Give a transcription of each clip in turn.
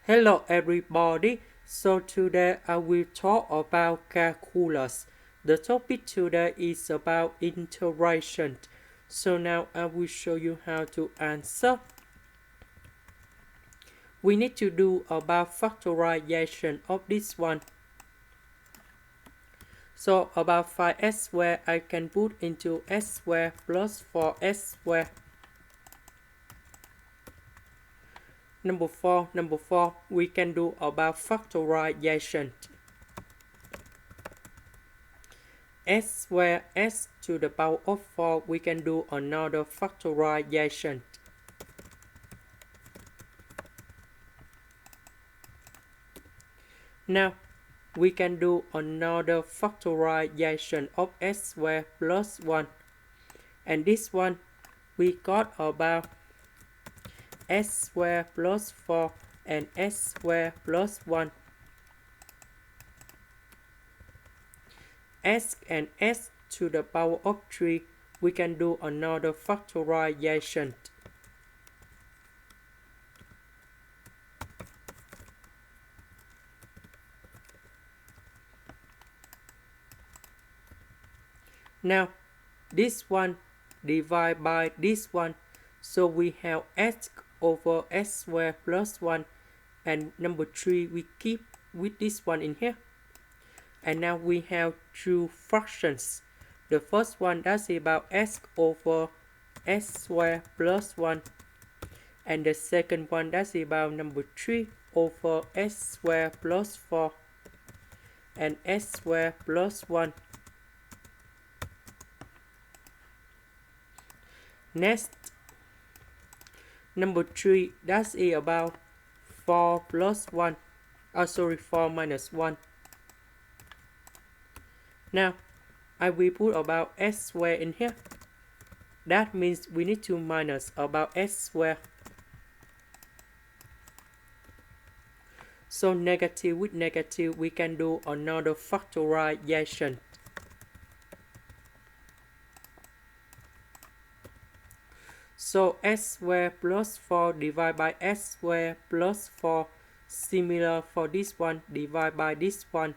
Hello everybody, so today I will talk about calculus. The topic today is about integration. So now I will show you how to answer. We need to do about factorization of this one. So about 5s squared I can put into s squared plus 4s squared. Number four, we can do about factorization. S squared s to the power of 4, we can do another factorization. Now, we can do another factorization of s squared plus 1. And this one, we got about s squared plus 4 and s squared plus 1. S and s to the power of 3, we can do another factorization. Now, this one divided by this one, so we have s over s squared plus 1, and number 3 we keep with this one in here. And now we have two fractions. The first one, that's about s over s squared plus 1, and the second one, that's about number 3 over s squared plus 4 and s squared plus 1. Next, number 3, that's about 4 plus 1. 4 minus 1. Now, I will put about s squared in here. That means we need to minus about s squared. So negative with negative, we can do another factorization. So s squared plus 4 divided by s squared plus 4, similar for this one, divided by this one.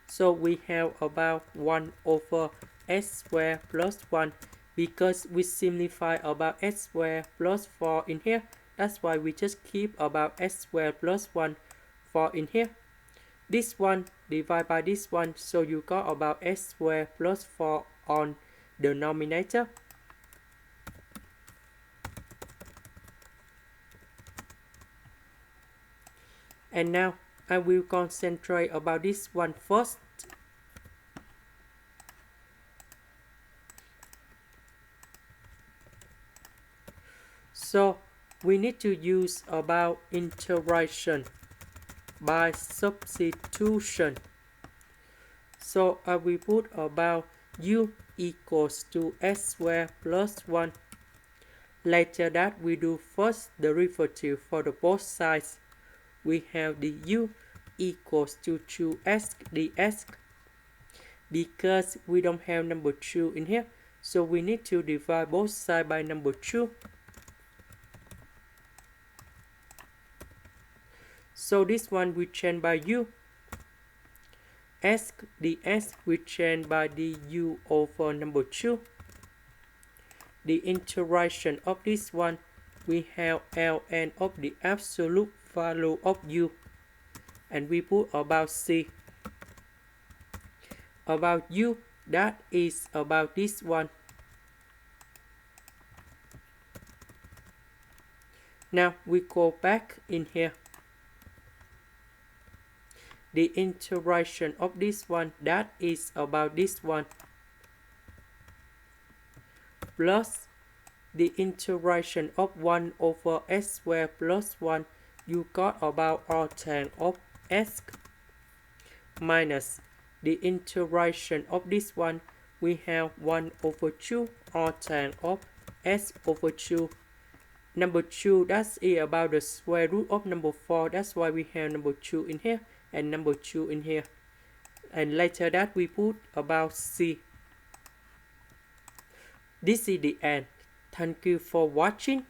So we have about 1 over s squared plus 1, because we simplify about s squared plus 4 in here. That's why we just keep about s squared plus 1 4 in here. This one divided by this one, so you got about s squared plus 4 on the denominator. And now I will concentrate about this one first. So we need to use about integration by substitution. So I will put about u equals to s squared plus 1. Later that we do first derivative for the both sides. We have the u equals to 2s ds. Because we don't have number 2 in here, so we need to divide both sides by number 2. So this one we change by u. S ds we change by the u over number 2. The integration of this one, we have ln of the absolute value of u. And we put about c. About u, that is about this one. Now we go back in here. The integration of this one, that is about this one, plus the integration of 1 over s squared plus 1, you got about arctan of s, minus the integration of this one, we have 1 over 2 arctan of s over 2. Number 2, that's about the square root of number 4, that's why we have number 2 in here and number 2 in here. And later that we put about c. This is the end. Thank you for watching.